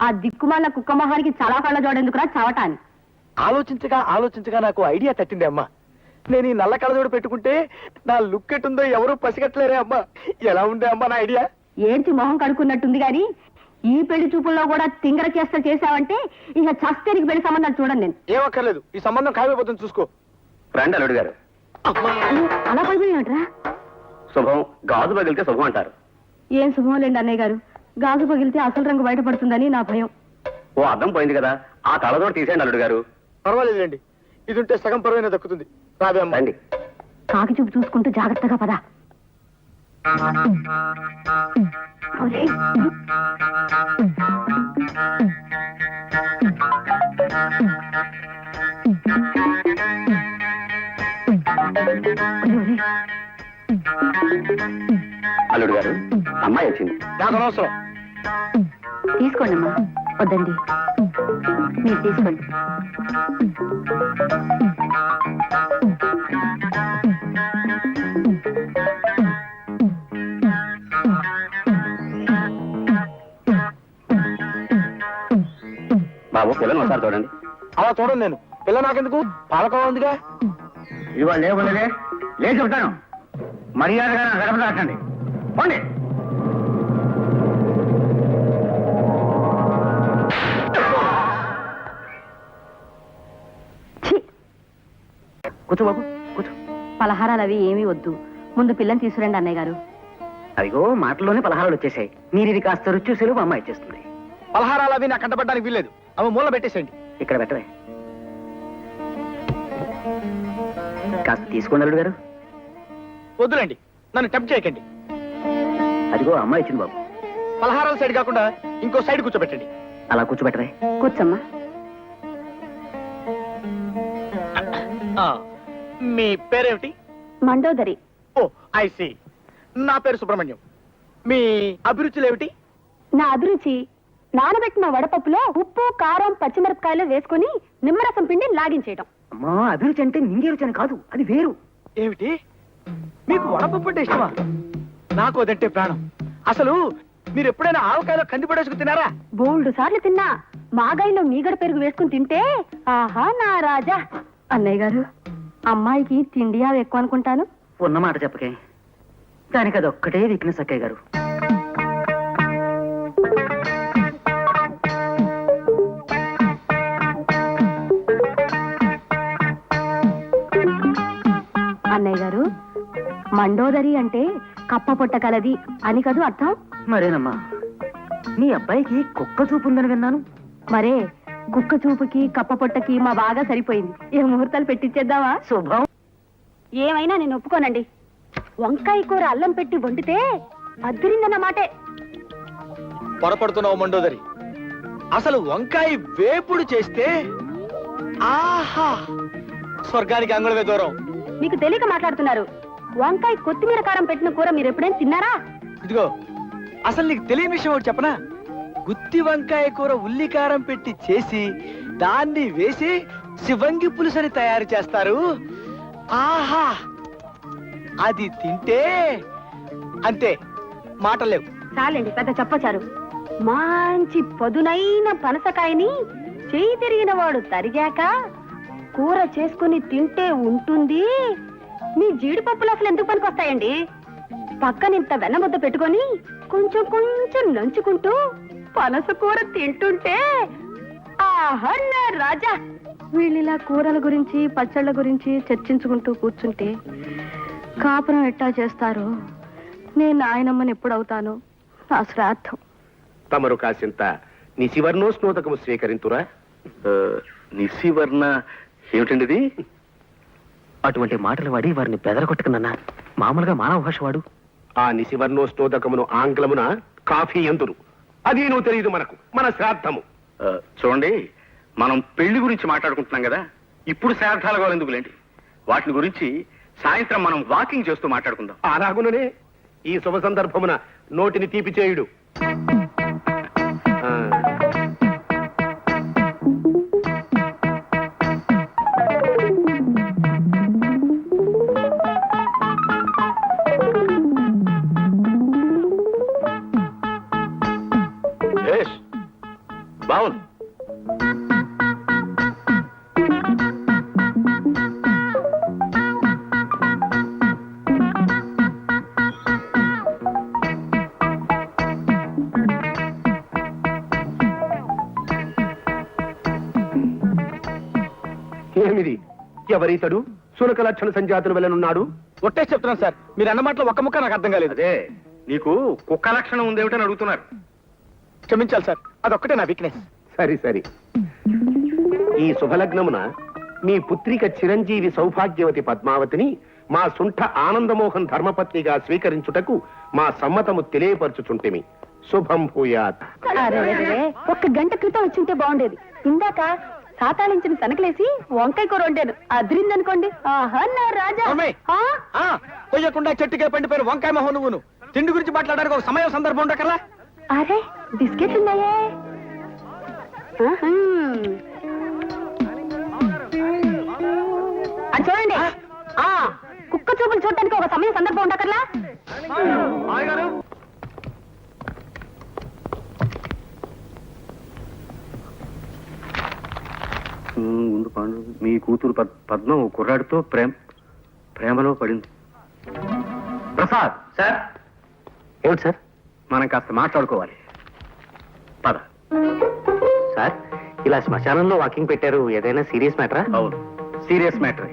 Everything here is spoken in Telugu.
ఆ దిక్కుమాల కుక్క మొహానికి చాలా కళ్ళ జోడెందుకురా చవటాన్ని. ఆలోచించగా ఆలోచించగా నాకు ఐడియా తట్టింది అమ్మా. నేను ఈ నల్ల కళ్ళజోడు పెట్టుకుంటే నా లుక్ ఎట్టుందో ఎవరూ పసిగట్టలేరే అమ్మా. ఎలా ఉండే అమ్మా నా ఐడియా? ఏంటి మొహం కడుక్కున్నట్టుంది గాని ఈ పెళ్లి చూపుల్లో కూడా తింగర చేస్తా చేసావంటే ఇక చస్తే నీకు పెళ్లి సంబంధాలు చూడండి నేను. ఏమక్కర్లేదు, ఈ సంబంధం ఖాయమైపోతుంది చూసుకో. రండి అల్లుడు గారు. అలా పడిపోయినట్రా? శుభం గాజు పగిలితే శుభం అంటారు. ఏం శుభం లేండి అన్నయ్య గారు, గాజు పగిలితే అసలు రంగు బయటపడుతుందని నా భయం. ఓ అద్దం పోయింది కదా, ఆ కళ్ళజోడు తీసేయండి అల్లుడు గారు. పర్వాలేదండి, ఇది ఉంటే సగం పరువైనా దక్కుతుంది. రాబే అమ్మా. రండి. కాకి చూపు చూసుకుంటూ జాగ్రత్తగా పద. అల్లుడు గారు, అమ్మాయి వచ్చింది. నాకు అనవసరం. తీసుకోండి అమ్మా. వద్దండి, మీరు తీసుకోండి. బాబు పిల్లలు ఒకసారి చూడండి. అలా చూడండి, నేను పిల్ల నాకెందుకు, పాలకోవ ఉందిగా. ఇవాళ లేకుండానే లేచి చెప్తాను. మర్యాదగా నా గడప దాటండి. పోండి. కూర్చో బాబు, కూర్చో. పలహారాలు అవి ఏమీ వద్దు, ముందు పిల్లని తీసుకురండి అన్నయ్య గారు. అదిగో మాటల్లోనే పలహారాలు వచ్చేసాయి. మీరు ఇది కాస్త రుచి చూసేలు మా అమ్మాయి ఇచ్చేస్తుంది. పలహారాలు అవి నాకు కంటపడడానికి వీల్లేదు, అవి మూల పెట్టేసేయండి. ఇక్కడ పెట్టవే. కాస్త తీసుకోండి అల్లుడు గారు. వద్దులండి, నన్ను టెంప్ట్ చేయకండి. అదిగో అమ్మాయి ఇచ్చింది బాబు. పలహారాల సైడ్ కాకుండా ఇంకో సైడ్ కూర్చోబెట్టండి. అలా కూర్చోబెట్టవే. కూర్చోమ్మా. మీ పేరేమిటి? మండోదరి. ఓ ఐ సీ. నా పేరు సుబ్రహ్మణ్యం. మీ అభిరుచులు ఏమిటి? నా అభిరుచి నానబెట్టిన వడపప్పులో ఉప్పు కారం పచ్చిమిరపకాయలు వేసుకుని నిమ్మరసం పిండి లాగించేయడం. అమ్మా, అభిరుచి అంటే నింగే రుచి అని కాదు, అది వేరు. ఏమిటి, మీకు వడపప్పు అంటే ఇష్టమా? నాకు అదంటే ప్రాణం. అసలు మీరు ఎప్పుడైనా ఆవకాయలో కంది పడేసుకు తినారా? బోల్డు సార్లు తిన్నా. మాగాయిలో మీగడ పెరుగు వేసుకుని తింటే ఆహా నా రాజా. అన్నయ్య గారు, అమ్మాయికి తిండి అవి ఎక్కువ అనుకుంటాను. ఉన్నమాట చెప్పకే, దానికి అది ఒక్కటే వీక్నెస్ అక్కయ్య గారు. అన్నయ్య గారు, మండోదరి అంటే కప్ప పొట్ట కలది అని కదూ అర్థం? మరేనమ్మా, మీ అబ్బాయికి కుక్క చూపు ఉందని విన్నాను. మరే కుక్క చూపుకి కప్ప పొట్టకి మా బాగా సరిపోయింది. ఏ ముహూర్తాలు పెట్టించేద్దామా? శుభం. ఏమైనా నేను ఒప్పుకోనండి. వంకాయ కూర అల్లం పెట్టి వండితే అద్దరిందన్న మాటే. పొరపడుతున్నావు మండోదరి. అసలు వంకాయ వేపుడు చేస్తే ఆహా, స్వర్గానికి అంగుళమే దూరం. మీకు తెలియక మాట్లాడుతున్నారు. వంకాయ కొత్తిమీర కారం పెట్టిన కూర మీరు ఎప్పుడైనా తిన్నారా? ఇదిగో, అసలు నీకు తెలియని విషయం ఒకటి చెప్పనా? గుత్తి వంకాయ కూర ఉల్లికారం పెట్టి చేసి దాన్ని వేసి శివంగి పులుసని తయారు చేస్తారు. ఆహా, అది తింటే అంతే, మాటలేవు. చాలండి, పెద్ద చెప్పచారు. మంచి పదునైన పనసకాయని చేయి తిరిగిన వాడు తరిగాక కూర చేసుకుని తింటే ఉంటుంది. మీ జీడిపప్పులు అసలు ఎందుకు పనికొస్తాయండి? పక్కనింత వెన్నముద్ద పెట్టుకొని కొంచెం కొంచెం నంచుకుంటూ పనస కూర తింటుంటే ఆహా నా రాజా. వీళ్ళిలా కూరల గురించి పచ్చళ్ళ గురించి చర్చించుకుంటూ కూర్చుంటే కాపురం ఎట్టా చేస్తారు? నేను నాయనమ్మని ఎప్పుడవుతాను? నా శ్రాద్ధం. తమరు కాసింత నిశివర్ణో స్నోదకము స్వీకరింతురా. నిశివర్ణ ఏమిటండి ఇది? అటువంటి మాటలు వాడి వారిని బెదరగొట్టుకున్నా. మామూలుగా మానవ భాష వాడు. ఆ నిశివర్ణో స్నోదకమును ఆంగ్లమున కాఫీ ఎందురు. అది నువ్వు తెలియదు మనకు, మన శ్రాద్ధము. చూడండి, మనం పెళ్లి గురించి మాట్లాడుకుంటున్నాం కదా, ఇప్పుడు శ్రాద్ధాలు కావాలి ఎందుకులేండి. వాటిని గురించి సాయంత్రం మనం వాకింగ్ చేస్తూ మాట్లాడుకుందాం. అలాగుననే ఈ శుభ సందర్భమున నోటిని తీపి చేయుడు. బాగుంది. ఏమిది? ఎవరితడు? సునక లక్షణ సంజాతులు వెళ్ళనున్నాడు. ఒట్టే చెప్తున్నాను సార్, మీరు అన్న మాటలో ఒక్క ముక్క నాకు అర్థం కాలేదు. అదే నీకు కుక్క లక్షణం ఉందేమిటని అడుగుతున్నారు. క్షమించాలి సార్, అదొక్కటే నా వీక్నెస్. సరి సరి. ఈ శుభలగ్నమున మీ పుత్రిక చిరంజీవి సౌభాగ్యవతి పద్మావతిని మా సుంఠ ఆనందమోహన్ ధర్మపత్నిగా స్వీకరించుటకు మా సమ్మతము తెలియపరచుచుంటిమి. శుభం భూయాత్. అరే, ఒక్క గంట క్రితం వచ్చింటే బాగుండేది. ఇందాక సాతాళించిన తనకలేసి వంకాయ కూర వండాను, అదిరిందనుకోండి. ఆహా నా రాజా. అమ్మాయి. ఆ? కొయ్యకుండా చెట్టుకే పండిపోయిన వంకాయ మొహం నువ్వును. తిండి గురించి మాట్లాడడానికి ఒక సమయం సందర్భం ఉండకల్లా. అరే బిస్కెట్లు ఉన్నాయే. ఆహా. అది చూడండి. కుక్క చూపులు చూడటానికి ఒక సమయం సందర్భం ఉండకర్లా. ముందు పాండు, మీ కూతురు పద్మ ఓ కుర్రాడితో ప్రేమలో పడింది. ప్రసాద్ సార్. ఏమిటి సార్? మనం కాస్త మాట్లాడుకోవాలి. పద. సార్, ఇలా శ్మశానంలో వాకింగ్ పెట్టారు, ఏదైనా సీరియస్ మ్యాటరా? అవును, సీరియస్ మ్యాటర్.